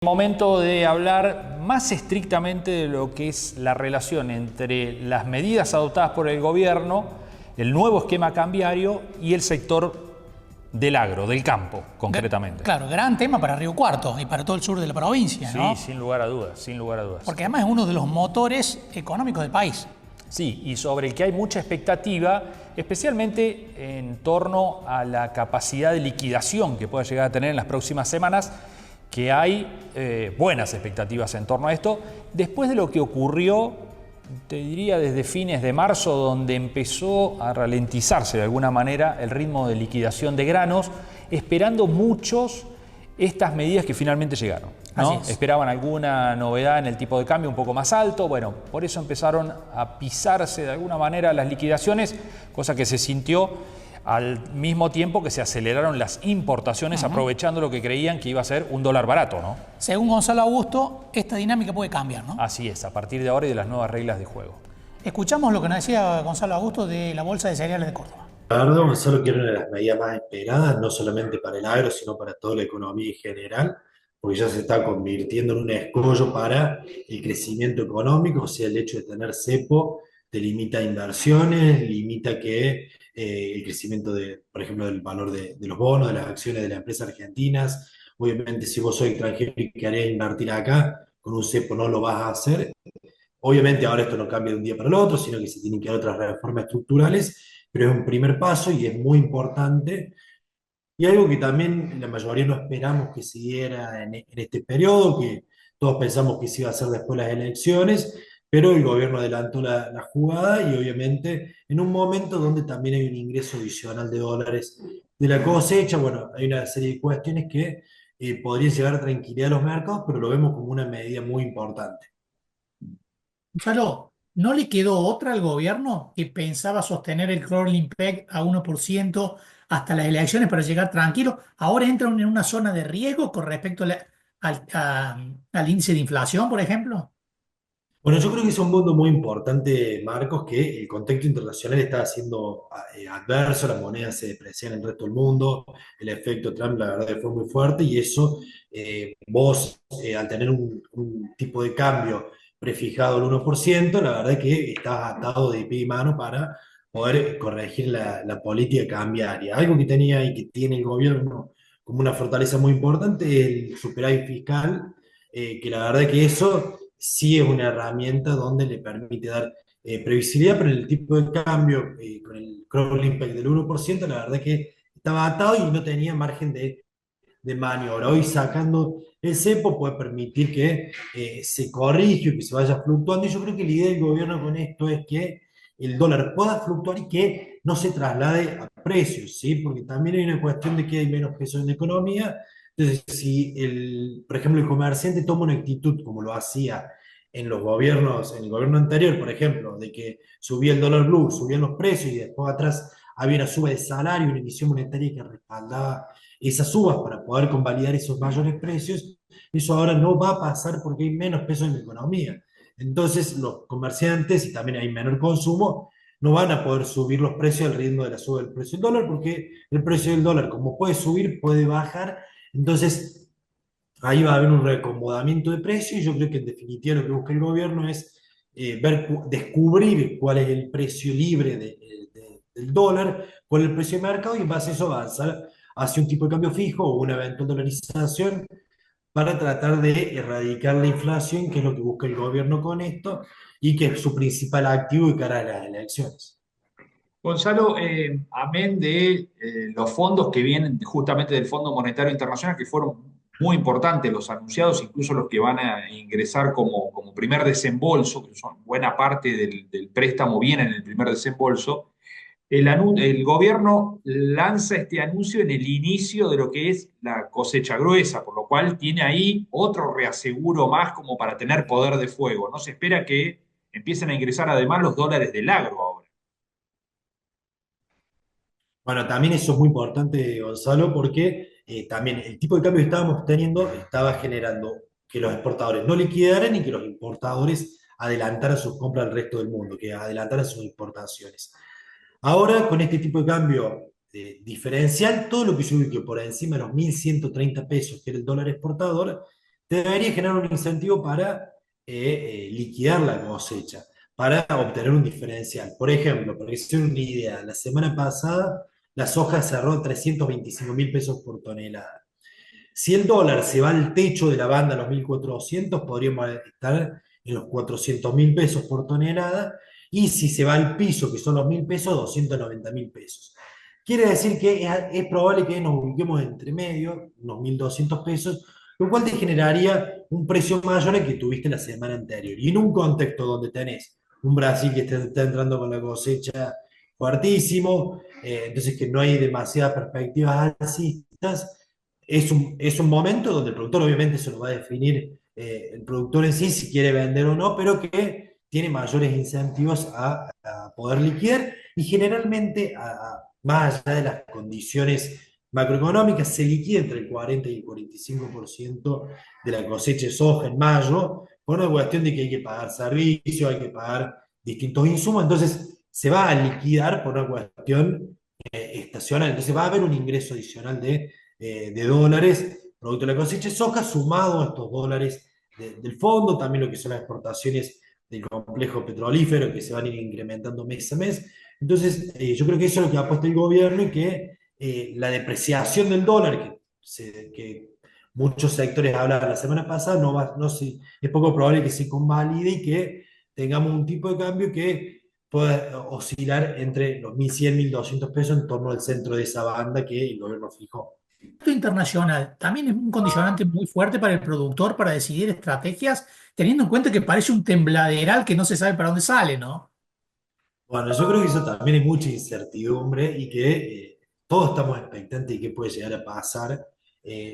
Momento de hablar más estrictamente de lo que es la relación entre las medidas adoptadas por el gobierno, el nuevo esquema cambiario y el sector del agro, del campo, concretamente. Claro, gran tema para Río Cuarto y para todo el sur de la provincia, ¿no? Sí, sin lugar a dudas, sin lugar a dudas. Porque además es uno de los motores económicos del país. Sí, y sobre el que hay mucha expectativa, especialmente en torno a la capacidad de liquidación que pueda llegar a tener en las próximas semanas, que hay buenas expectativas en torno a esto, después de lo que ocurrió, te diría desde fines de marzo, donde empezó a ralentizarse de alguna manera el ritmo de liquidación de granos, esperando muchos estas medidas que finalmente llegaron, ¿no? Esperaban alguna novedad en el tipo de cambio un poco más alto, bueno, por eso empezaron a pisarse de alguna manera las liquidaciones, cosa que se sintió al mismo tiempo que se aceleraron las importaciones, aprovechando lo que creían que iba a ser un dólar barato, ¿no? Según Gonzalo Augusto, esta dinámica puede cambiar, ¿no? Así es, a partir de ahora y de las nuevas reglas de juego. Escuchamos lo que nos decía Gonzalo Augusto de la Bolsa de Cereales de Córdoba. La verdad, Gonzalo, que era una de las medidas más esperadas, no solamente para el agro, sino para toda la economía en general, porque ya se está convirtiendo en un escollo para el crecimiento económico, o sea, el hecho de tener cepo te limita inversiones, limita que el crecimiento de, por ejemplo, del valor de los bonos, de las acciones de las empresas argentinas. Obviamente, si vos sos extranjero y querés invertir acá, con un cepo no lo vas a hacer. Obviamente ahora esto no cambia de un día para el otro, sino que se tienen que dar otras reformas estructurales, pero es un primer paso y es muy importante. Y algo que también la mayoría no esperamos que se diera en este periodo, que todos pensamos que se iba a hacer después de las elecciones, pero el gobierno adelantó la jugada y obviamente en un momento donde también hay un ingreso adicional de dólares de la cosecha. Bueno, hay una serie de cuestiones que podrían llevar a tranquilidad a los mercados, pero lo vemos como una medida muy importante. Gonzalo, ¿no le quedó otra al gobierno que pensaba sostener el crawling peg a 1% hasta las elecciones para llegar tranquilo? Ahora entran en una zona de riesgo con respecto al índice de inflación, por ejemplo. Bueno, yo creo que es un mundo muy importante, Marcos, que el contexto internacional está siendo adverso, las monedas se deprecian en el resto del mundo, el efecto Trump la verdad que fue muy fuerte y eso, vos al tener un tipo de cambio prefijado al 1%, la verdad que estás atado de pie y mano para poder corregir la política cambiaria. Algo que tenía y que tiene el gobierno como una fortaleza muy importante es el superávit fiscal, que la verdad que eso sí es una herramienta donde le permite dar previsibilidad, pero el tipo de cambio con el crawl impact del 1%, la verdad que estaba atado y no tenía margen de maniobra. Hoy sacando el cepo puede permitir que se corrija, que se vaya fluctuando, y yo creo que la idea del gobierno con esto es que el dólar pueda fluctuar y que no se traslade a precios, ¿sí? Porque también hay una cuestión de que hay menos peso en la economía. Entonces, si por ejemplo, el comerciante toma una actitud como lo hacía en los gobiernos, en el gobierno anterior, por ejemplo, de que subía el dólar blue, subían los precios y después atrás había una suba de salario, una emisión monetaria que respaldaba esas subas para poder convalidar esos mayores precios, eso ahora no va a pasar porque hay menos peso en la economía. Entonces, los comerciantes, y también hay menor consumo, no van a poder subir los precios al ritmo de la suba del precio del dólar, porque el precio del dólar, como puede subir, puede bajar. Entonces, ahí va a haber un reacomodamiento de precios y yo creo que en definitiva lo que busca el gobierno es descubrir cuál es el precio libre del dólar, cuál es el precio de mercado y en base a eso avanzar hacia un tipo de cambio fijo o una eventual dolarización para tratar de erradicar la inflación, que es lo que busca el gobierno con esto y que es su principal activo de cara a las elecciones. Gonzalo, amén de los fondos que vienen justamente del Fondo Monetario Internacional, que fueron muy importantes los anunciados, incluso los que van a ingresar como primer desembolso, que son buena parte del préstamo viene en el primer desembolso. El gobierno lanza este anuncio en el inicio de lo que es la cosecha gruesa, por lo cual tiene ahí otro reaseguro más como para tener poder de fuego. No se espera que empiecen a ingresar además los dólares del agro ahora. Bueno, también eso es muy importante, Gonzalo, porque también el tipo de cambio que estábamos teniendo estaba generando que los exportadores no liquidaran y que los importadores adelantaran sus compras al resto del mundo, que adelantaran sus importaciones. Ahora, con este tipo de cambio diferencial, todo lo que se ubique por encima de los 1.130 pesos, que era el dólar exportador, te debería generar un incentivo para liquidar la cosecha, para obtener un diferencial. Por ejemplo, para que se den una idea, la semana pasada la soja cerró a 325.000 pesos por tonelada. Si el dólar se va al techo de la banda a los 1.400, podríamos estar en los 400.000 pesos por tonelada, y si se va al piso, que son los 1.000 pesos, 290.000 pesos. Quiere decir que es probable que nos ubiquemos entre medio, unos 1.200 pesos, lo cual te generaría un precio mayor al que tuviste la semana anterior. Y en un contexto donde tenés un Brasil que está entrando con la cosecha fuertísimo, entonces que no hay demasiadas perspectivas alcistas, es un momento donde el productor obviamente se lo va a definir el productor en sí, si quiere vender o no, pero que tiene mayores incentivos a poder liquidar, y generalmente, más allá de las condiciones macroeconómicas, se liquida entre el 40 y el 45% de la cosecha de soja en mayo, por una cuestión de que hay que pagar servicios, hay que pagar distintos insumos, entonces se va a liquidar por una cuestión estacional, entonces va a haber un ingreso adicional de dólares, producto de la cosecha de soja, sumado a estos dólares del fondo, también lo que son las exportaciones del complejo petrolífero, que se van a ir incrementando mes a mes. Entonces, yo creo que eso es lo que ha puesto el gobierno, y que la depreciación del dólar, que muchos sectores hablaban la semana pasada, es poco probable que se convalide y que tengamos un tipo de cambio que pueda oscilar entre los 1.100, 1.200 pesos, en torno al centro de esa banda que el gobierno fijó. Esto internacional también es un condicionante muy fuerte para el productor para decidir estrategias, teniendo en cuenta que parece un tembladeral que no se sabe para dónde sale, ¿no? Bueno, yo creo que eso también es mucha incertidumbre, y que todos estamos expectantes de qué puede llegar a pasar.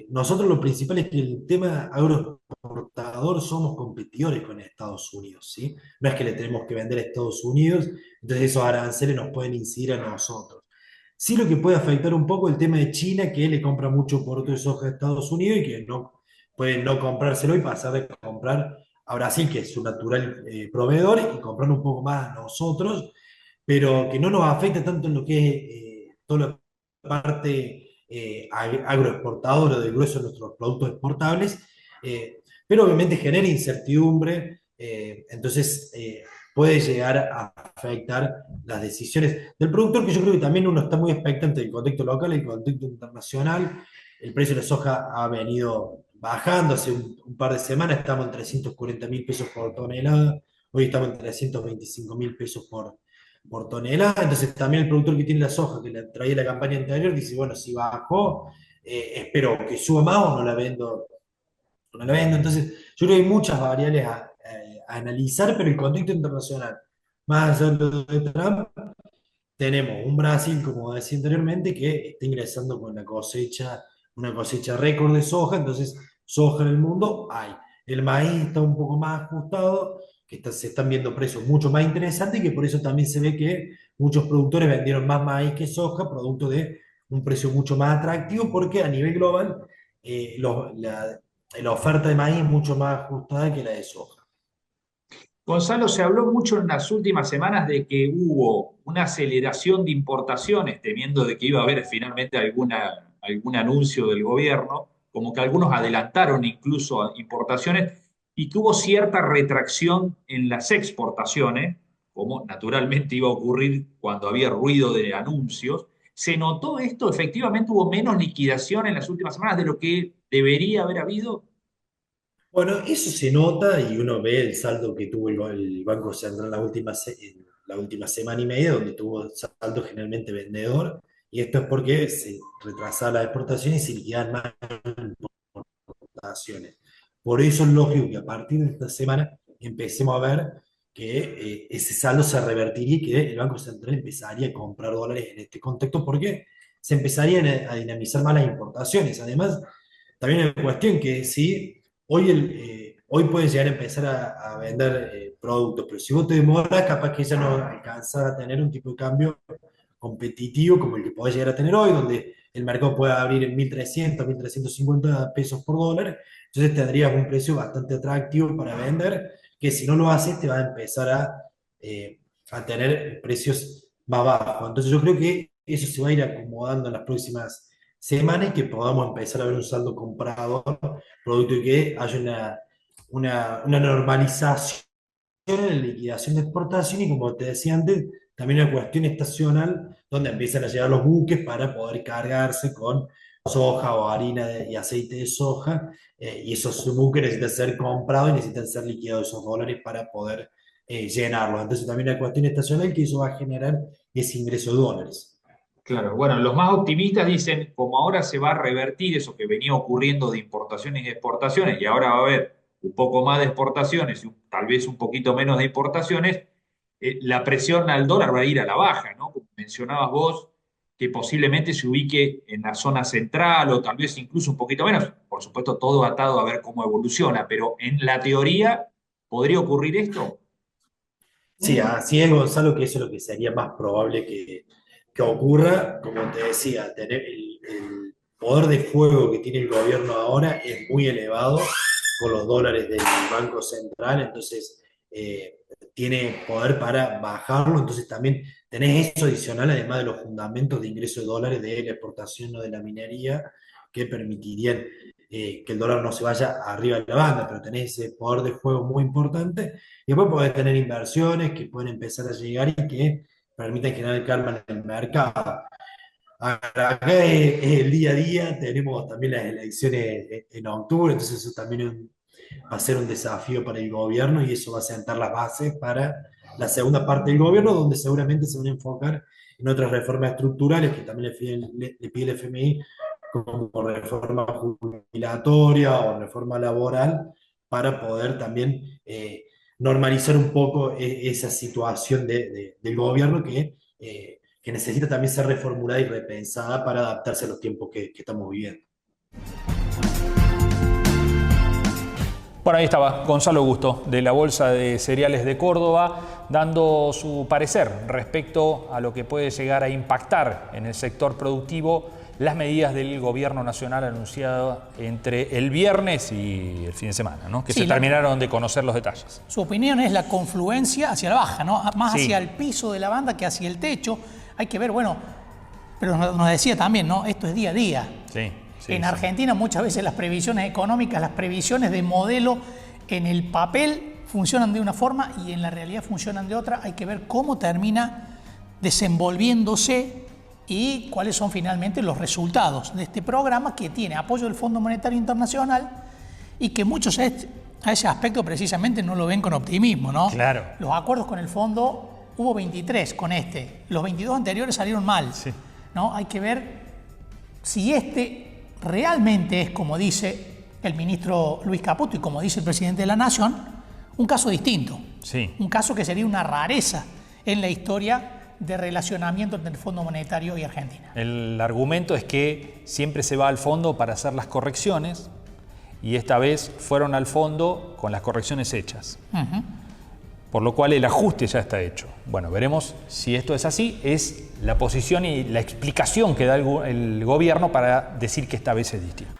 Nosotros lo principal es que el tema agroexportador somos competidores con Estados Unidos, ¿sí? No es que le tenemos que vender a Estados Unidos, entonces esos aranceles nos pueden incidir a nosotros. Sí, lo que puede afectar un poco el tema de China, que le compra mucho producto de soja a Estados Unidos y que no puede no comprárselo y pasar de comprar a Brasil, que es su natural proveedor, y comprar un poco más a nosotros, pero que no nos afecta tanto en lo que es toda la parte agroexportadora del grueso de nuestros productos exportables, pero obviamente genera incertidumbre, entonces puede llegar a afectar las decisiones del productor, que yo creo que también uno está muy expectante del contexto local y el contexto internacional. El precio de la soja ha venido bajando, hace un par de semanas estamos en 340.000 pesos por tonelada, hoy estamos en 325.000 pesos por tonelada. Entonces también el productor que tiene la soja, que la traía la campaña anterior, dice, bueno, si bajó, espero que suba más o no la vendo, no la vendo. Entonces yo creo que hay muchas variables a analizar, pero el contexto internacional, más allá de lo de Trump, tenemos un Brasil, como decía anteriormente, que está ingresando con una cosecha récord de soja, entonces soja en el mundo hay. El maíz está un poco más ajustado, se están viendo precios mucho más interesantes, y que por eso también se ve que muchos productores vendieron más maíz que soja, producto de un precio mucho más atractivo, porque a nivel global la oferta de maíz es mucho más ajustada que la de soja. Gonzalo, se habló mucho en las últimas semanas de que hubo una aceleración de importaciones, temiendo de que iba a haber finalmente algún anuncio del gobierno, como que algunos adelantaron incluso importaciones, y que hubo cierta retracción en las exportaciones, como naturalmente iba a ocurrir cuando había ruido de anuncios. ¿Se notó esto? ¿Efectivamente hubo menos liquidación en las últimas semanas de lo que debería haber habido? Bueno, eso se nota, y uno ve el saldo que tuvo el Banco Central en la última semana y media, donde tuvo saldo generalmente vendedor, y esto es porque se retrasaban las exportaciones y se liquidaban más exportaciones. Por eso es lógico que a partir de esta semana empecemos a ver que ese saldo se revertiría, y que el Banco Central empezaría a comprar dólares en este contexto, porque se empezarían a dinamizar más las importaciones. Además, también hay una cuestión que sí, hoy puedes llegar a empezar a vender productos, pero si vos te demoras, capaz que ya no alcanza a tener un tipo de cambio competitivo como el que podés llegar a tener hoy, donde el mercado puede abrir en 1.300, 1.350 pesos por dólar. Entonces tendrías un precio bastante atractivo para vender, que si no lo haces te va a empezar a tener precios más bajos. Entonces yo creo que eso se va a ir acomodando en las próximas semanas y que podamos empezar a ver un saldo comprador, producto de que haya una normalización en la liquidación de exportación y, como te decía antes, también una cuestión estacional donde empiezan a llegar los buques para poder cargarse con soja o harina y aceite de soja, y esos buques necesitan ser comprados y necesitan ser liquidados esos dólares para poder llenarlos. Entonces también una cuestión estacional que eso va a generar ese ingreso de dólares. Claro, bueno, los más optimistas dicen, como ahora se va a revertir eso que venía ocurriendo de importaciones y exportaciones, y ahora va a haber un poco más de exportaciones y tal vez un poquito menos de importaciones, la presión al dólar va a ir a la baja, ¿no? Como mencionabas vos, que posiblemente se ubique en la zona central o tal vez incluso un poquito menos. Por supuesto, todo atado a ver cómo evoluciona, pero en la teoría, ¿podría ocurrir esto? Sí, así es, Gonzalo, que eso es lo que sería más probable que ocurra. Como te decía, tener el poder de fuego que tiene el gobierno ahora es muy elevado con los dólares del Banco Central, entonces tiene poder para bajarlo, entonces también tenés eso adicional, además de los fundamentos de ingreso de dólares de la exportación o de la minería, que permitirían que el dólar no se vaya arriba de la banda, pero tenés ese poder de fuego muy importante. Y después podés tener inversiones que pueden empezar a llegar y que permiten generar calma en el mercado. Acá es el día a día, tenemos también las elecciones en octubre, entonces eso también va a ser un desafío para el gobierno y eso va a sentar las bases para la segunda parte del gobierno, donde seguramente se van a enfocar en otras reformas estructurales que también le pide el FMI, como reforma jubilatoria o reforma laboral, para poder también normalizar un poco esa situación del gobierno que necesita también ser reformulada y repensada para adaptarse a los tiempos que estamos viviendo. Bueno, ahí estaba Gonzalo Augusto de la Bolsa de Cereales de Córdoba dando su parecer respecto a lo que puede llegar a impactar en el sector productivo las medidas del gobierno nacional anunciadas entre el viernes y el fin de semana, ¿no? Que sí, se terminaron de conocer los detalles. Su opinión es la confluencia hacia la baja, ¿no? Más sí, hacia el piso de la banda que hacia el techo. Hay que ver, bueno, pero nos decía también, ¿no? Esto es día a día. Sí. Sí, en Argentina muchas veces las previsiones económicas, las previsiones de modelo en el papel funcionan de una forma y en la realidad funcionan de otra. Hay que ver cómo termina desenvolviéndose y cuáles son finalmente los resultados de este programa que tiene apoyo del Fondo Monetario Internacional y que muchos a ese aspecto precisamente no lo ven con optimismo, ¿no? Claro. Los acuerdos con el fondo, hubo 23 con este, los 22 anteriores salieron mal, sí, ¿no? Hay que ver si este realmente es, como dice el ministro Luis Caputo y como dice el presidente de la Nación, un caso distinto. Sí. Un caso que sería una rareza en la historia de relacionamiento entre el Fondo Monetario y Argentina. El argumento es que siempre se va al fondo para hacer las correcciones y esta vez fueron al fondo con las correcciones hechas. Por lo cual el ajuste ya está hecho. Bueno, veremos si esto es así. Es la posición y la explicación que da el gobierno para decir que esta vez es distinto.